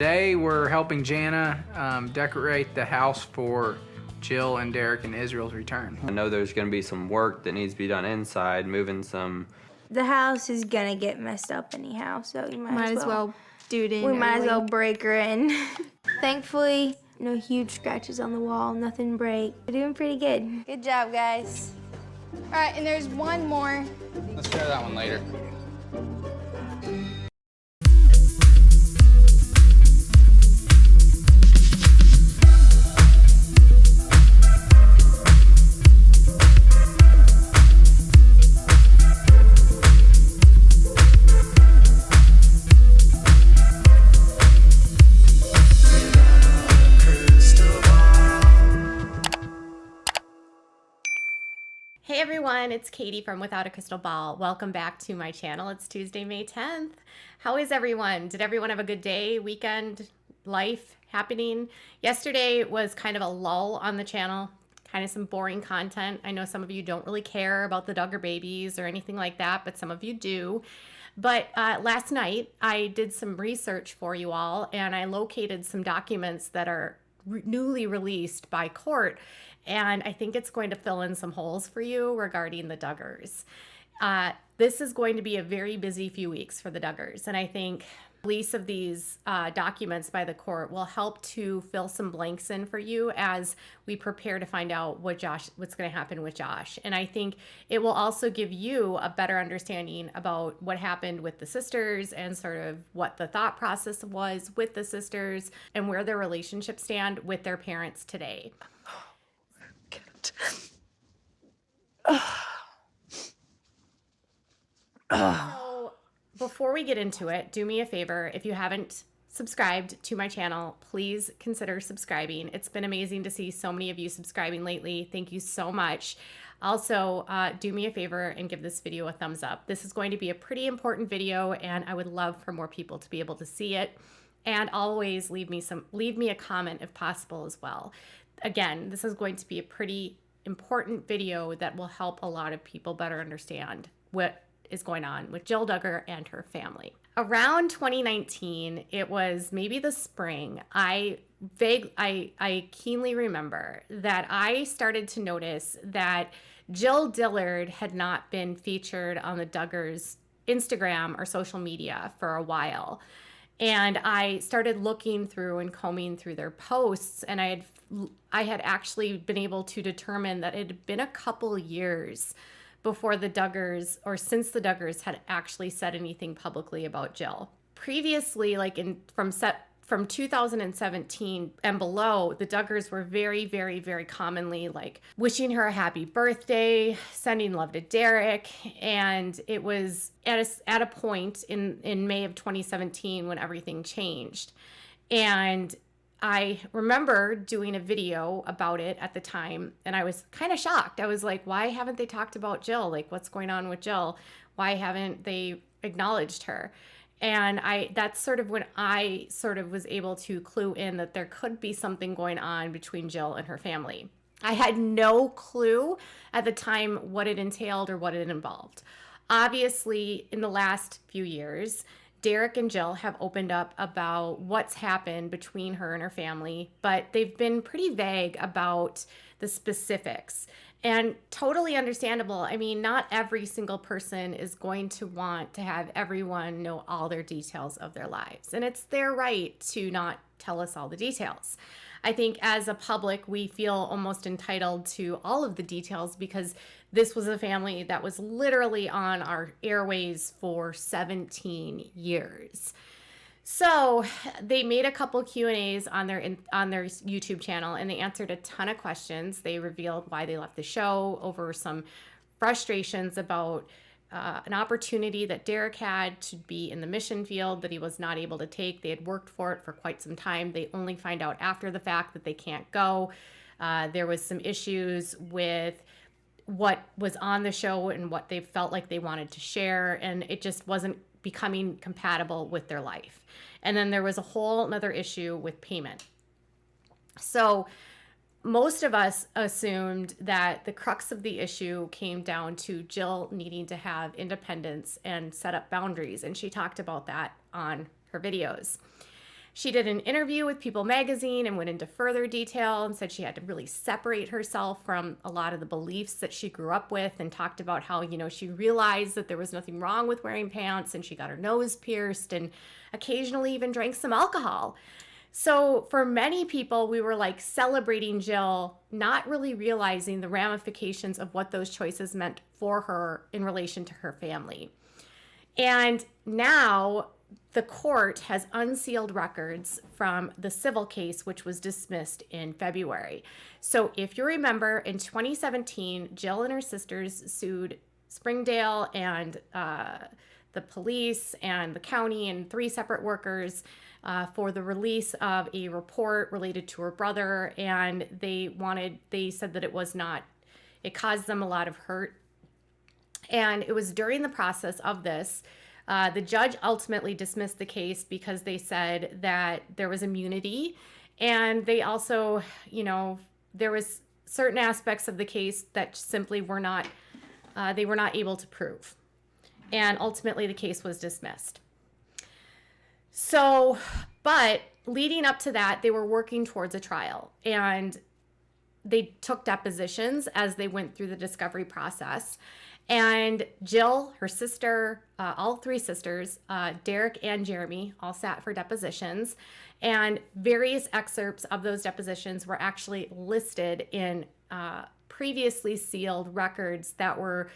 Today we're helping Jana decorate the house for Jill and Derek and Israel's return. I know there's gonna be some work that needs to be done inside, moving some. The house is gonna get messed up anyhow, so you might as well do it in We might as early. well break her in. Thankfully, no huge scratches on the wall, nothing break. We're doing pretty good. Good job, guys. All right, and there's one more. Let's try that one later. Hey everyone, it's Katie from Without a Crystal Ball. Welcome back to my channel. It's Tuesday, May 10th. How is everyone? Did everyone have a good day, weekend, life happening? Yesterday was kind of a lull on the channel, kind of some boring content. I know some of you don't really care about the Duggar babies or anything like that, but some of you do. But last night I did some research for you all and I located some documents that are newly released by court, and I think it's going to fill in some holes for you regarding the Duggars. This is going to be a very busy few weeks for the Duggars, and I think release of these documents by the court will help to fill some blanks in for you as we prepare to find out what's going to happen with Josh. And I think it will also give you a better understanding about what happened with the sisters and sort of what the thought process was with the sisters and where their relationships stand with their parents today. So before we get into it, do me a favor. If you haven't subscribed to my channel, please consider subscribing. It's been amazing to see so many of you subscribing lately. Thank you so much. Also, do me a favor and give this video a thumbs up. This is going to be a pretty important video, and I would love for more people to be able to see it. And always leave me a comment if possible as well. Again, this is going to be a pretty important video that will help a lot of people better understand what is going on with Jill Duggar and her family. Around 2019, it was maybe the spring, I keenly remember that I started to notice that Jill Dillard had not been featured on the Duggars' Instagram or social media for a while. And I started looking through and combing through their posts, and I had actually been able to determine that it had been a couple years before the Duggars, or since the Duggars had actually said anything publicly about Jill. Previously, like from 2017 and below, the Duggars were very, very, very commonly like wishing her a happy birthday, sending love to Derek, and it was at a point in May of 2017 when everything changed. And I remember doing a video about it at the time, and I was kind of shocked. I was like, why haven't they talked about Jill? Like, what's going on with Jill? Why haven't they acknowledged her? And that's sort of when I sort of was able to clue in that there could be something going on between Jill and her family. I had no clue at the time what it entailed or what it involved. Obviously, in the last few years, Derek and Jill have opened up about what's happened between her and her family, but they've been pretty vague about the specifics. And totally understandable. I mean, not every single person is going to want to have everyone know all their details of their lives. And it's their right to not tell us all the details. I think as a public, we feel almost entitled to all of the details because this was a family that was literally on our airways for 17 years. So they made a couple Q&As on their YouTube channel, and they answered a ton of questions. They revealed why they left the show, over some frustrations about an opportunity that Derek had to be in the mission field that he was not able to take. They had worked for it for quite some time. They only find out after the fact that they can't go. There was some issues with what was on the show and what they felt like they wanted to share, and it just wasn't becoming compatible with their life. And then there was a whole another issue with payment. So most of us assumed that the crux of the issue came down to Jill needing to have independence and set up boundaries, and she talked about that on her videos. She did an interview with People magazine and went into further detail and said she had to really separate herself from a lot of the beliefs that she grew up with, and talked about how, she realized that there was nothing wrong with wearing pants, and she got her nose pierced and occasionally even drank some alcohol. So for many people, we were like celebrating Jill, not really realizing the ramifications of what those choices meant for her in relation to her family. And now the court has unsealed records from the civil case, which was dismissed in February. So if you remember, in 2017, Jill and her sisters sued Springdale and the police and the county and 3 separate workers for the release of a report related to her brother. And they said that it caused them a lot of hurt. And it was during the process of this, the judge ultimately dismissed the case because they said that there was immunity. And they also, there was certain aspects of the case that simply they were not able to prove. And ultimately the case was dismissed. So, but leading up to that, they were working towards a trial, and they took depositions as they went through the discovery process. And Jill, her sister, all 3 sisters, Derek and Jeremy, all sat for depositions. And various excerpts of those depositions were actually listed in previously sealed records that were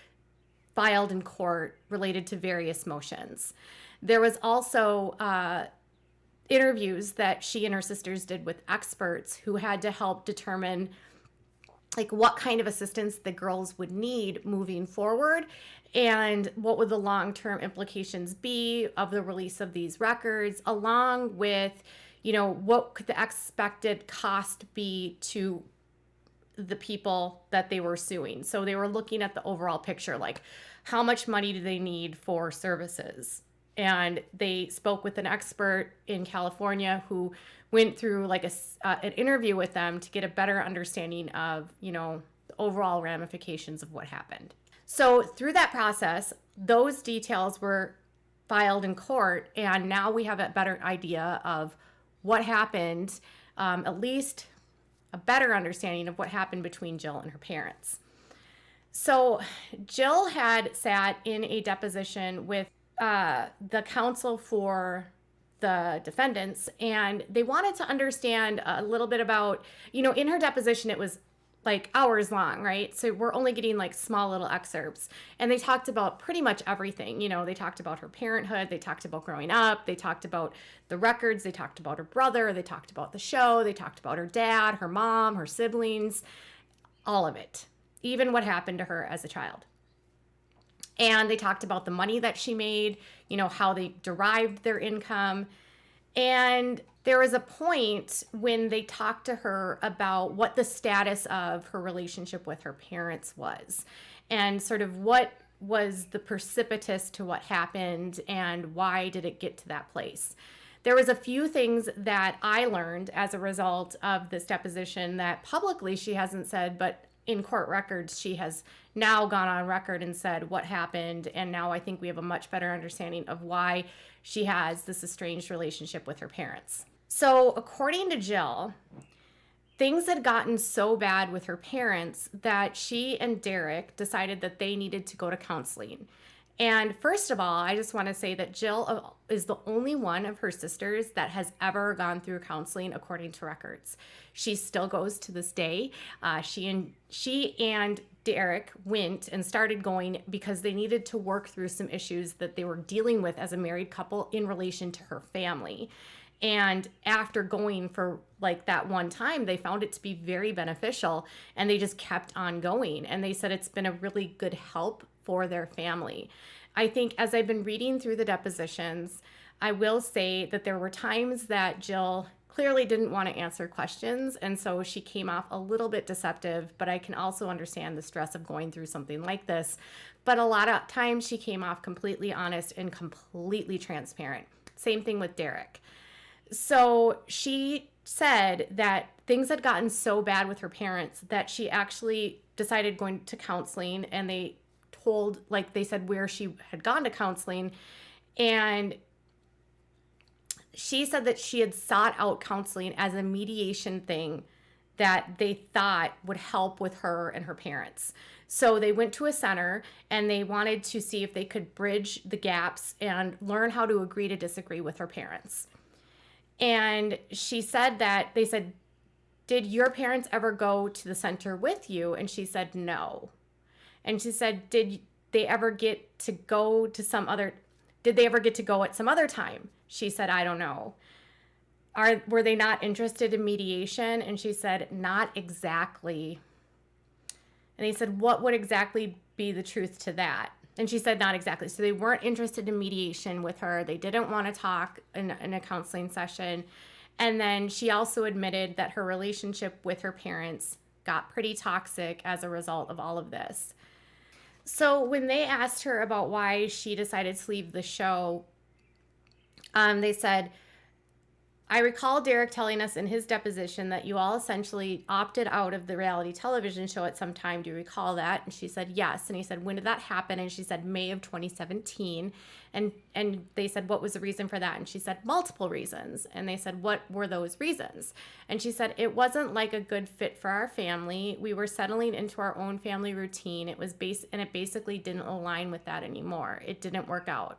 filed in court related to various motions. There was also interviews that she and her sisters did with experts who had to help determine what kind of assistance the girls would need moving forward, and what would the long-term implications be of the release of these records, along with, what could the expected cost be to the people that they were suing. So they were looking at the overall picture, how much money do they need for services? And they spoke with an expert in California who went through an interview with them to get a better understanding of, the overall ramifications of what happened. So through that process, those details were filed in court, and now we have a better idea of what happened, at least a better understanding of what happened between Jill and her parents. So Jill had sat in a deposition with the counsel for the defendants, and they wanted to understand a little bit about, in her deposition, it was hours long, right? So we're only getting small little excerpts. And they talked about pretty much everything. They talked about her parenthood. They talked about growing up. They talked about the records. They talked about her brother. They talked about the show. They talked about her dad, her mom, her siblings, all of it, even what happened to her as a child. And they talked about the money that she made, how they derived their income. And there was a point when they talked to her about what the status of her relationship with her parents was, and sort of what was the precipitous to what happened and why did it get to that place. There was a few things that I learned as a result of this deposition that publicly she hasn't said, but in court records, she has now gone on record and said what happened. And now I think we have a much better understanding of why she has this estranged relationship with her parents. So according to Jill, things had gotten so bad with her parents that she and Derek decided that they needed to go to counseling. And first of all, I just want to say that Jill is the only one of her sisters that has ever gone through counseling according to records. She still goes to this day. She and Derek went and started going because they needed to work through some issues that they were dealing with as a married couple in relation to her family. And after going for that one time, they found it to be very beneficial, and they just kept on going. And they said it's been a really good help for their family. I think as I've been reading through the depositions, I will say that there were times that Jill clearly didn't want to answer questions, and so she came off a little bit deceptive, but I can also understand the stress of going through something like this. But a lot of times she came off completely honest and completely transparent. Same thing with Derek. So she said that things had gotten so bad with her parents that she actually decided going to counseling, and they said where she had gone to counseling, and she said that she had sought out counseling as a mediation thing that they thought would help with her and her parents. So they went to a center and they wanted to see if they could bridge the gaps and learn how to agree to disagree with her parents. And she said that they said, "Did your parents ever go to the center with you?" And she said, "No." And she said, "Did they ever get to go to did they ever get to go at some other time?" She said, "I don't know." Were they not interested in mediation? And she said, "Not exactly." And they said, "What would exactly be the truth to that?" And she said, "Not exactly." So they weren't interested in mediation with her. They didn't want to talk in a counseling session. And then she also admitted that her relationship with her parents got pretty toxic as a result of all of this. So when they asked her about why she decided to leave the show, they said, "I recall Derek telling us in his deposition that you all essentially opted out of the reality television show at some time. Do you recall that?" And she said, "Yes." And he said, "When did that happen?" And she said, "May of 2017. And they said, "What was the reason for that?" And she said, "Multiple reasons." And they said, "What were those reasons?" And she said, "It wasn't like a good fit for our family. We were settling into our own family routine. It basically didn't align with that anymore. It didn't work out."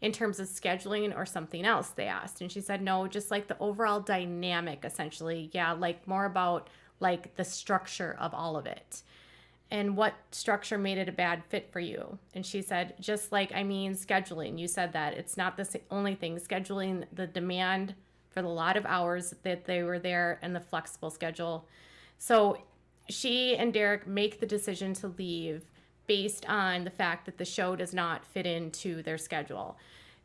In terms of scheduling or something else, they asked. And she said, "No, just like the overall dynamic, essentially. Yeah, like more about like the structure of all of it. And what structure made it a bad fit for you?" And she said, "Just like, scheduling. You said that. It's not the only thing. Scheduling, the demand for the lot of hours that they were there and the flexible schedule." So she and Derek make the decision to leave based on the fact that the show does not fit into their schedule.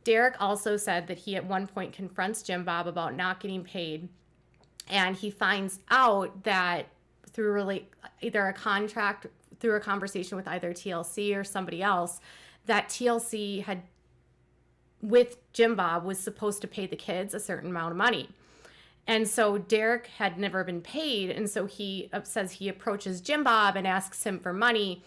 Derek also said that he at one point confronts Jim Bob about not getting paid, and he finds out that through either a contract, through a conversation with either TLC or somebody else, that TLC had, with Jim Bob, was supposed to pay the kids a certain amount of money. And so Derek had never been paid, and so he says he approaches Jim Bob and asks him for money,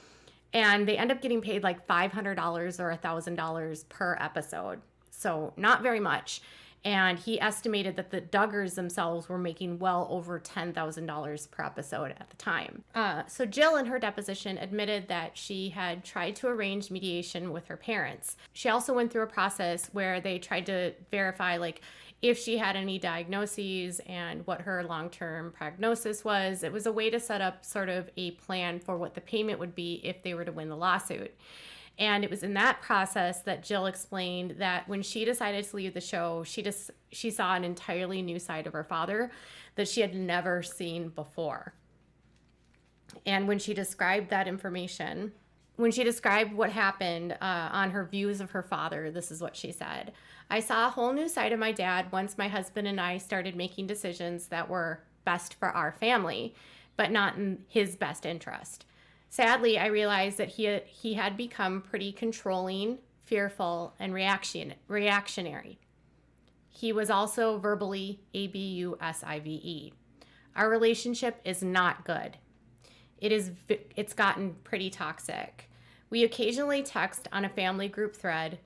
and they end up getting paid like $500 or $1,000 per episode. So not very much. And he estimated that the Duggars themselves were making well over $10,000 per episode at the time. So Jill, in her deposition, admitted that she had tried to arrange mediation with her parents. She also went through a process where they tried to verify like if she had any diagnoses and what her long-term prognosis was. It was a way to set up sort of a plan for what the payment would be if they were to win the lawsuit. And it was in that process that Jill explained that when she decided to leave the show, she saw an entirely new side of her father that she had never seen before. And when she described that information, when she described what happened on her views of her father, this is what she said: "I saw a whole new side of my dad once my husband and I started making decisions that were best for our family, but not in his best interest. Sadly, I realized that he had become pretty controlling, fearful, and reactionary. He was also verbally abusive. Our relationship is not good. It's gotten pretty toxic. We occasionally text on a family group thread,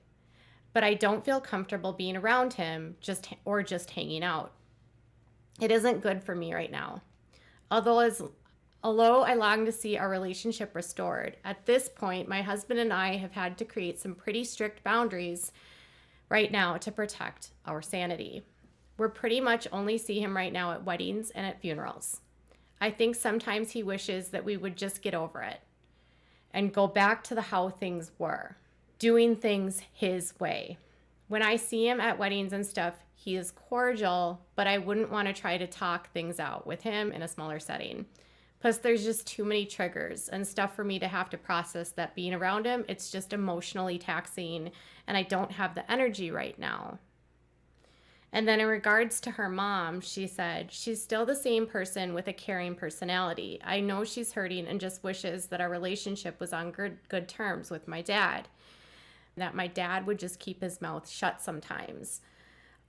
but I don't feel comfortable being around him just hanging out. It isn't good for me right now. Although I long to see our relationship restored, at this point, my husband and I have had to create some pretty strict boundaries right now to protect our sanity. We're pretty much only see him right now at weddings and at funerals. I think sometimes he wishes that we would just get over it and go back to how things were, doing things his way. When I see him at weddings and stuff, he is cordial, but I wouldn't want to try to talk things out with him in a smaller setting. Plus, there's just too many triggers and stuff for me to have to process that being around him. It's just emotionally taxing, and I don't have the energy right now." And then in regards to her mom, she said, "She's still the same person with a caring personality. I know she's hurting and just wishes that our relationship was on good terms with my dad, that my dad would just keep his mouth shut sometimes.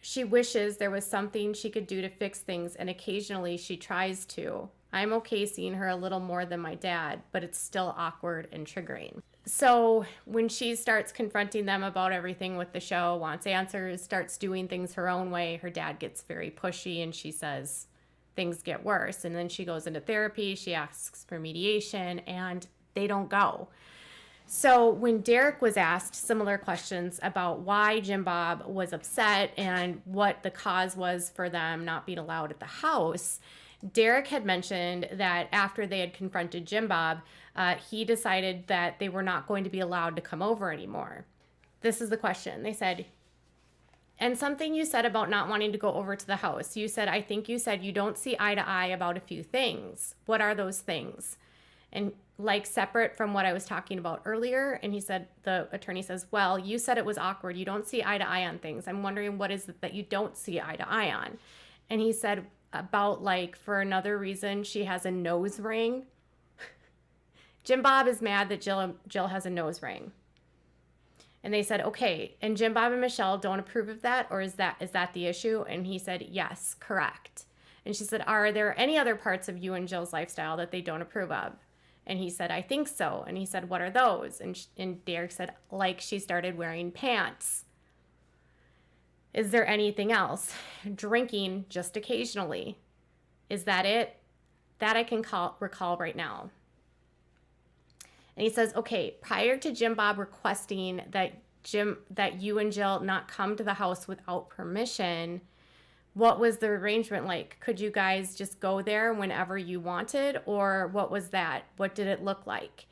She wishes there was something she could do to fix things, and occasionally she tries to. I'm okay seeing her a little more than my dad, but it's still awkward and triggering." So when she starts confronting them about everything with the show, wants answers, starts doing things her own way, her dad gets very pushy and she says things get worse. And then she goes into therapy, she asks for mediation, and they don't go. So when Derek was asked similar questions about why Jim Bob was upset and what the cause was for them not being allowed at the house, Derek had mentioned that after they had confronted Jim Bob, he decided that they were not going to be allowed to come over anymore. This is the question. They said, and something you said about not wanting to go over to the house. You said, I think you said you don't see eye to eye about a few things. What are those things? And like separate from what I was talking about earlier. And he said, the attorney says, well, you said it was awkward. You don't see eye to eye on things. I'm wondering what is it that you don't see eye to eye on? And he said about like, for another reason, she has a nose ring. Jim Bob is mad that Jill has a nose ring. And they said, okay, and Jim Bob and Michelle don't approve of that, or is that the issue? And he said, yes, correct. And she said, are there any other parts of you and Jill's lifestyle that they don't approve of? And he said, I think so. And he said, what are those? And Derek said, like she started wearing pants. Is there anything else? Drinking just occasionally. Is that it? That I can recall right now. And he says, okay, prior to Jim Bob requesting that you and Jill not come to the house without permission, what was the arrangement like? Could you guys just go there whenever you wanted? Or what was that? What did it look like?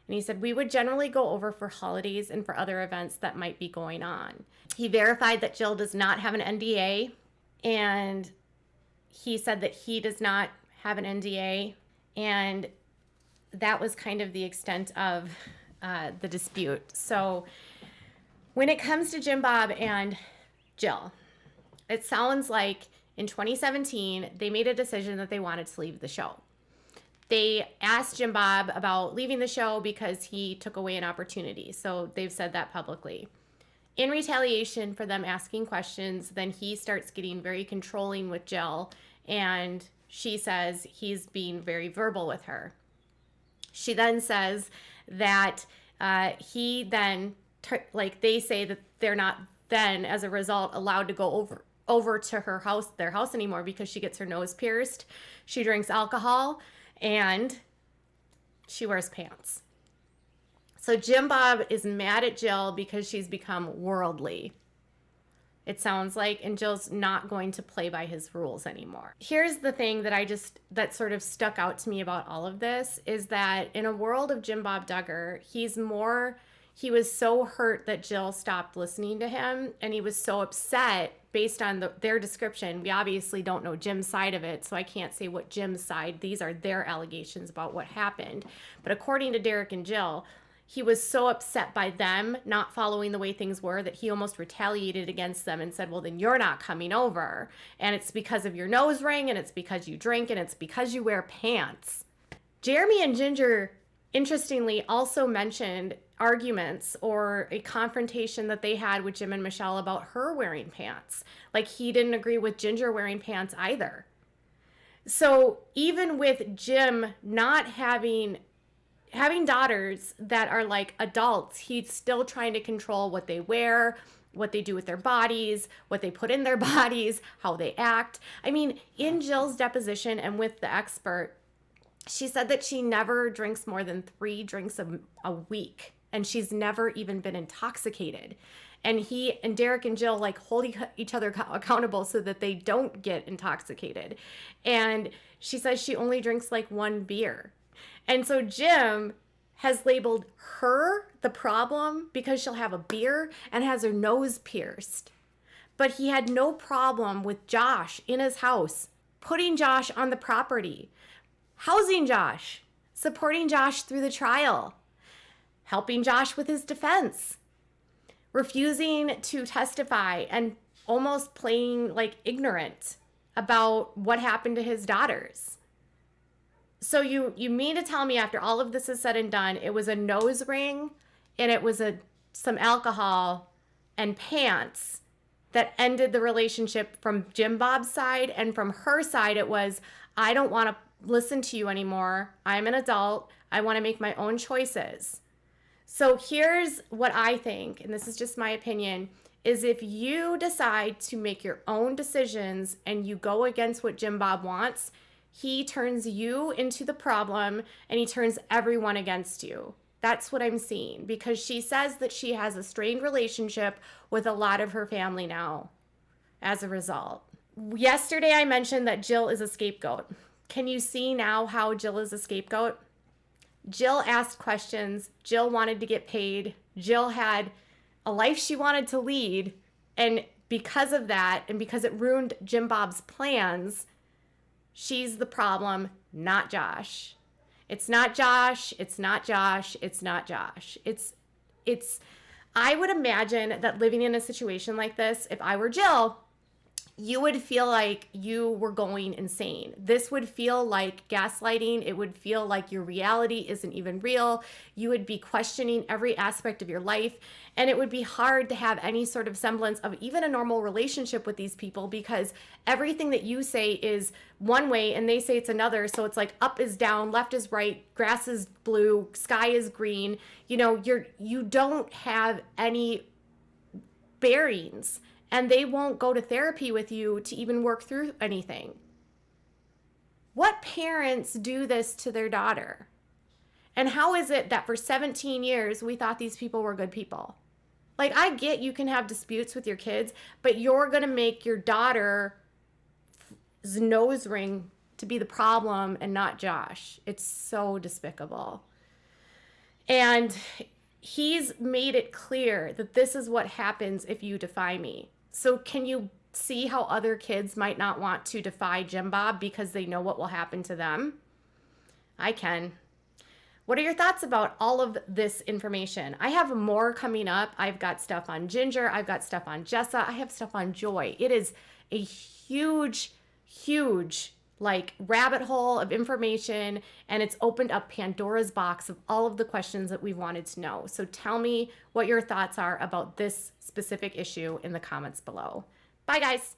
And he said, we would generally go over for holidays and for other events that might be going on. He verified that Jill does not have an NDA. And he said that he does not have an NDA. And that was kind of the extent of the dispute. So when it comes to Jim Bob and Jill, it sounds like in 2017, they made a decision that they wanted to leave the show. They asked Jim Bob about leaving the show because he took away an opportunity. So they've said that publicly. In retaliation for them asking questions, then he starts getting very controlling with Jill, and she says he's being very verbal with her. She then says that he then, they say that they're not then, as a result, allowed to go over to their house anymore because she gets her nose pierced, she drinks alcohol, and she wears pants. So Jim Bob is mad at Jill because she's become worldly, it sounds like, and Jill's not going to play by his rules anymore. Here's the thing that sort of stuck out to me about all of this is that in a world of Jim Bob Duggar, he was so hurt that Jill stopped listening to him, and he was so upset based on their description. We obviously don't know Jim's side of it, so I can't say what Jim's side, these are their allegations about what happened. But according to Derek and Jill, he was so upset by them not following the way things were that he almost retaliated against them and said, well, then you're not coming over. And it's because of your nose ring, and it's because you drink, and it's because you wear pants. Jeremy and Ginger, interestingly, also mentioned arguments or a confrontation that they had with Jim and Michelle about her wearing pants. Like he didn't agree with Ginger wearing pants either. So even with Jim not having daughters that are like adults, he's still trying to control what they wear, what they do with their bodies, what they put in their bodies, how they act. I mean, in Jill's deposition and with the expert, she said that she never drinks more than 3 drinks a week, and she's never even been intoxicated. And he and Derek and Jill like hold each other accountable so that they don't get intoxicated. And she says she only drinks like 1 beer. And so Jim has labeled her the problem because she'll have a beer and has her nose pierced. But he had no problem with Josh in his house, putting Josh on the property, housing Josh, supporting Josh through the trial, helping Josh with his defense, refusing to testify and almost playing like ignorant about what happened to his daughters. So you mean to tell me after all of this is said and done, it was a nose ring and it was some alcohol and pants that ended the relationship from Jim Bob's side, and from her side it was, I don't want to listen to you anymore. I'm an adult. I want to make my own choices. So here's what I think, and this is just my opinion, is if you decide to make your own decisions and you go against what Jim Bob wants, he turns you into the problem and he turns everyone against you. That's what I'm seeing, because she says that she has a strained relationship with a lot of her family now as a result. Yesterday I mentioned that Jill is a scapegoat. Can you see now how Jill is a scapegoat? Jill asked questions. Jill wanted to get paid. Jill had a life she wanted to lead. And because of that, and because it ruined Jim Bob's plans, she's the problem, not Josh. It's not Josh. It's not Josh. It's not Josh. I would imagine that living in a situation like this, if I were Jill, you would feel like you were going insane. This would feel like gaslighting. It would feel like your reality isn't even real. You would be questioning every aspect of your life. And it would be hard to have any sort of semblance of even a normal relationship with these people, because everything that you say is one way and they say it's another. So it's like up is down, left is right, grass is blue, sky is green. You know, you don't have any bearings. And they won't go to therapy with you to even work through anything. What parents do this to their daughter? And how is it that for 17 years we thought these people were good people? Like, I get you can have disputes with your kids, but you're going to make your daughter's nose ring to be the problem and not Josh. It's so despicable. And he's made it clear that this is what happens if you defy me. So can you see how other kids might not want to defy Jim Bob because they know what will happen to them? I can. What are your thoughts about all of this information? I have more coming up. I've got stuff on Ginger. I've got stuff on Jessa. I have stuff on Joy. It is a huge, huge rabbit hole of information, and it's opened up Pandora's box of all of the questions that we wanted to know. So tell me what your thoughts are about this specific issue in the comments below. Bye, guys.